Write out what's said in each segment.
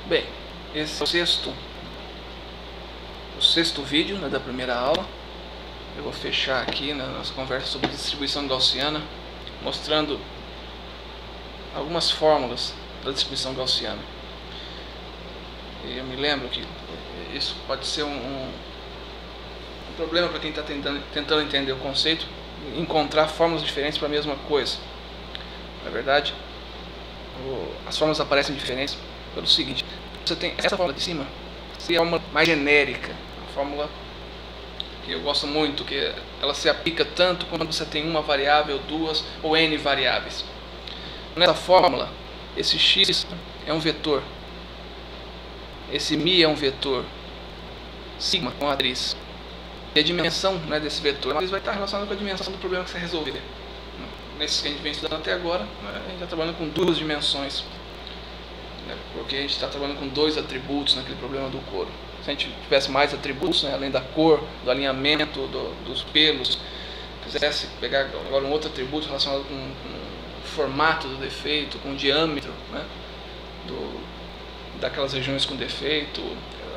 Bem, esse é o sexto vídeo, né, da primeira aula. Eu vou fechar aqui nas conversas sobre distribuição gaussiana, mostrando algumas fórmulas da distribuição gaussiana. E eu me lembro que isso pode ser um problema para quem está tentando entender o conceito, encontrar fórmulas diferentes para a mesma coisa. Na verdade, as fórmulas aparecem diferentes pelo seguinte: você tem essa fórmula de cima, que é a fórmula mais genérica, a fórmula que eu gosto muito, que ela se aplica tanto quando você tem uma variável, duas ou n variáveis. Nessa fórmula, esse x é um vetor, esse μ é um vetor, sigma é uma matriz, e a dimensão, né, desse vetor, a matriz vai estar relacionada com a dimensão do problema que você resolver. Nesses que a gente vem estudando até agora, né, a gente está trabalhando com duas dimensões, né, porque a gente está trabalhando com dois atributos naquele problema do couro. Se a gente tivesse mais atributos, né, além da cor, do alinhamento, dos pelos, quisesse pegar agora um outro atributo relacionado com o formato do defeito, com o diâmetro, né, daquelas regiões com defeito,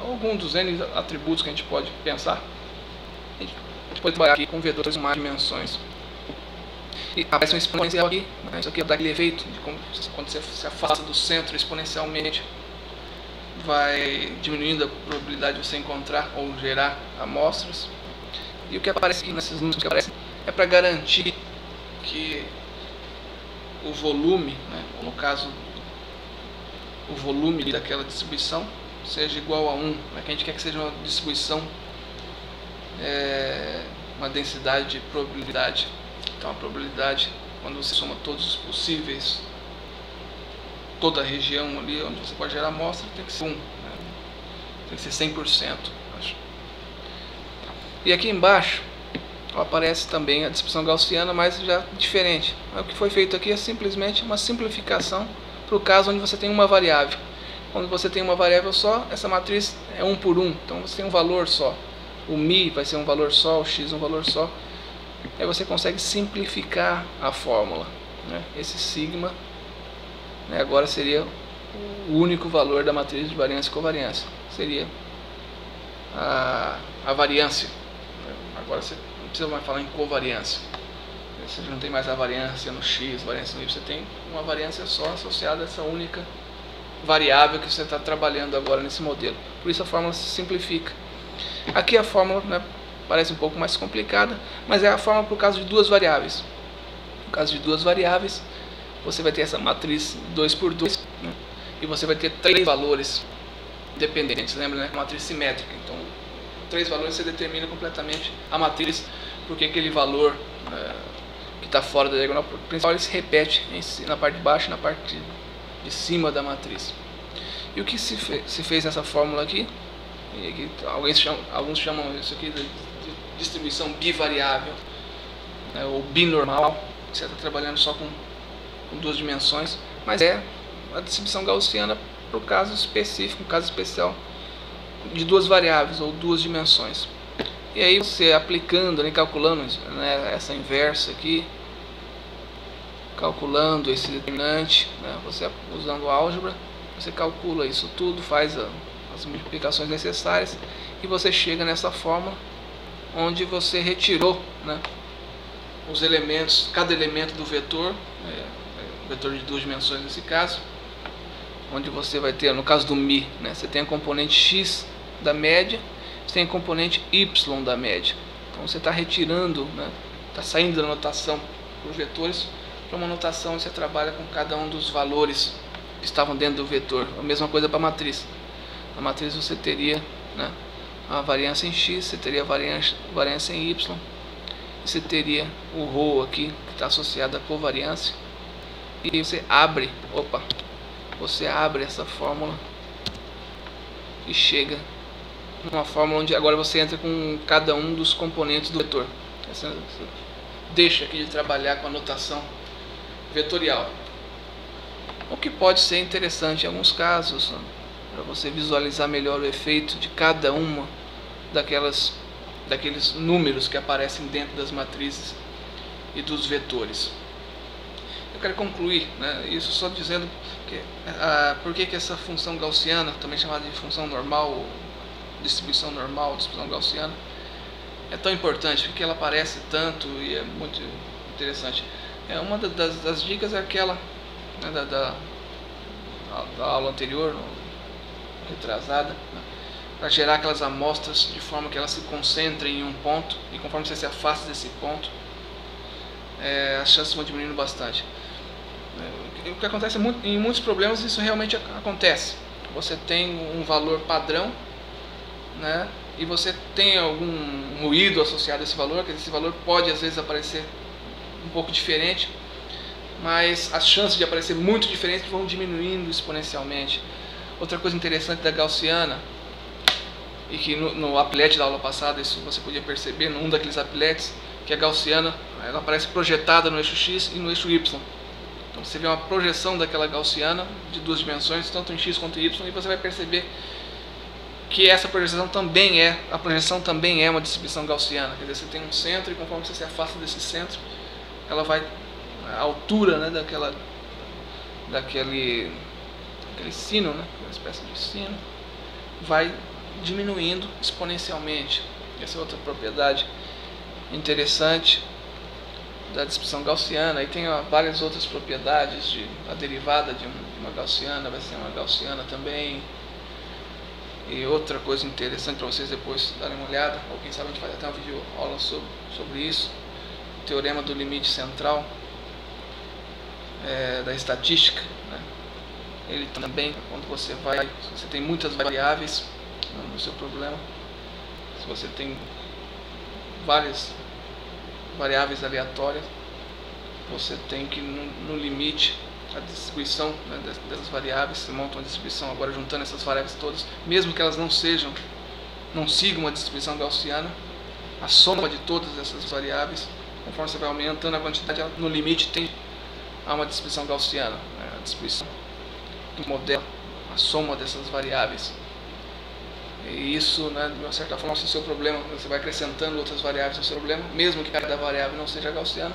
algum dos N atributos que a gente pode pensar, a gente pode trabalhar aqui com vetores com mais dimensões. E aparece um exponencial aqui, né? Isso aqui é daquele efeito de como, quando você se afasta do centro exponencialmente, vai diminuindo a probabilidade de você encontrar ou gerar amostras. E o que aparece aqui nesses números que aparecem é para garantir que o volume, né, no caso o volume daquela distribuição, seja igual a 1, né, que a gente quer que seja uma distribuição, uma densidade de probabilidade. Então a probabilidade, quando você soma todos os possíveis, toda a região ali onde você pode gerar amostra, tem que ser 1, né? Tem que ser 100%, acho. E aqui embaixo aparece também a distribuição gaussiana, mas já diferente. O que foi feito aqui é simplesmente uma simplificação para o caso onde você tem uma variável. Quando você tem uma variável só, essa matriz é 1 por 1, então você tem um valor só. O μ vai ser um valor só, o x um valor só. Aí você consegue simplificar a fórmula, né? Esse sigma, né, agora seria o único valor da matriz de variância e covariância. Seria a variância. Agora você não precisa mais falar em covariância. Você não tem mais a variância no x, variância no y. Você tem uma variância só associada a essa única variável que você está trabalhando agora nesse modelo. Por isso a fórmula se simplifica. Aqui a fórmula, né, parece um pouco mais complicada, mas é a fórmula para o caso de duas variáveis. No caso de duas variáveis, você vai ter essa matriz 2 por 2, né, e você vai ter três valores dependentes. Lembra, né? Uma matriz simétrica. Então, três valores você determina completamente a matriz, porque aquele valor que está fora da diagonal principal ele se repete na parte de baixo e na parte de cima da matriz. E o que se fez nessa fórmula aqui? E aqui alguns chamam isso aqui de distribuição bivariável, né, ou binormal, que você está trabalhando só com duas dimensões, mas é a distribuição gaussiana para o caso específico, um caso especial de duas variáveis ou duas dimensões. E aí você aplicando, né, calculando, né, essa inversa aqui, calculando esse determinante, né, você usando álgebra, você calcula isso tudo, faz as multiplicações necessárias e você chega nessa fórmula onde você retirou, né, os elementos, cada elemento do vetor, vetor de duas dimensões nesse caso, onde você vai ter, no caso do μ, né, você tem a componente x da média, você tem a componente y da média. Então você está retirando, né, está saindo da notação por vetores para uma notação onde você trabalha com cada um dos valores que estavam dentro do vetor. A mesma coisa para a matriz. Na matriz você teria, né, a variância em x, você teria a variância em y, e você teria o ρ aqui, que está associado à covariância, e você abre essa fórmula e chega numa fórmula onde agora você entra com cada um dos componentes do vetor. Você deixa aqui de trabalhar com a notação vetorial, o que pode ser interessante em alguns casos, né, para você visualizar melhor o efeito de cada uma daqueles números que aparecem dentro das matrizes e dos vetores. eu quero concluir, né, isso só dizendo que, por que essa função gaussiana, também chamada de função normal, distribuição gaussiana, é tão importante, porque ela aparece tanto e é muito interessante. Uma das dicas é aquela, né, da aula anterior, retrasada, né, para gerar aquelas amostras de forma que elas se concentrem em um ponto, e conforme você se afasta desse ponto, as chances vão diminuindo bastante. O que acontece em muitos problemas, isso realmente acontece. Você tem um valor padrão, né, e você tem algum ruído associado a esse valor, que esse valor pode às vezes aparecer um pouco diferente, mas as chances de aparecer muito diferentes vão diminuindo exponencialmente. Outra coisa interessante da gaussiana, e que no applet da aula passada isso você podia perceber, num daqueles applets, que a gaussiana ela aparece projetada no eixo x e no eixo y. Então você vê uma projeção daquela gaussiana de duas dimensões, tanto em x quanto em y, e você vai perceber que essa projeção também é uma distribuição gaussiana. Quer dizer, você tem um centro, e conforme você se afasta desse centro, ela vai, a altura, né, daquele sino, né, uma espécie de sino, vai diminuindo exponencialmente. Essa é outra propriedade interessante da distribuição gaussiana. E tem várias outras propriedades. A derivada de uma gaussiana vai ser uma gaussiana também. E outra coisa interessante para vocês depois darem uma olhada, ou quem sabe a gente faz até uma vídeo aula sobre isso, o teorema do limite central da estatística, né? Ele também, quando você tem muitas variáveis no seu problema, se você tem várias variáveis aleatórias, você tem que no limite a distribuição, né, dessas variáveis, você monta uma distribuição agora juntando essas variáveis todas, mesmo que elas não sigam uma distribuição gaussiana, a soma de todas essas variáveis, conforme você vai aumentando a quantidade, no limite tem uma distribuição gaussiana, né, a distribuição que modela a soma dessas variáveis. E isso, né, de uma certa forma, se o seu problema, você vai acrescentando outras variáveis no seu problema, mesmo que cada variável não seja gaussiana.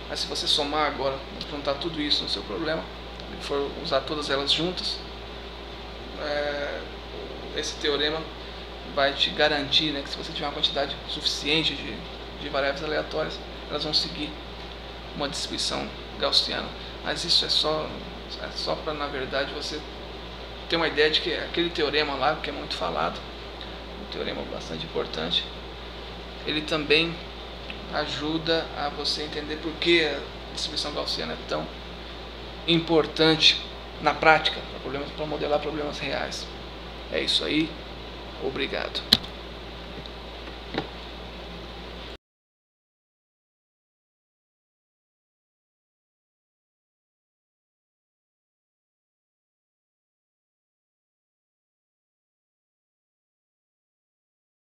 Mas se você somar agora, juntar tudo isso no seu problema, e for usar todas elas juntas, esse teorema vai te garantir, né, que se você tiver uma quantidade suficiente de variáveis aleatórias, elas vão seguir uma distribuição gaussiana. Mas isso é só para, na verdade, você ter uma ideia de que aquele teorema lá, que é muito falado, um teorema bastante importante, ele também ajuda a você entender por que a distribuição gaussiana é tão importante na prática, para modelar problemas reais. É isso aí, obrigado.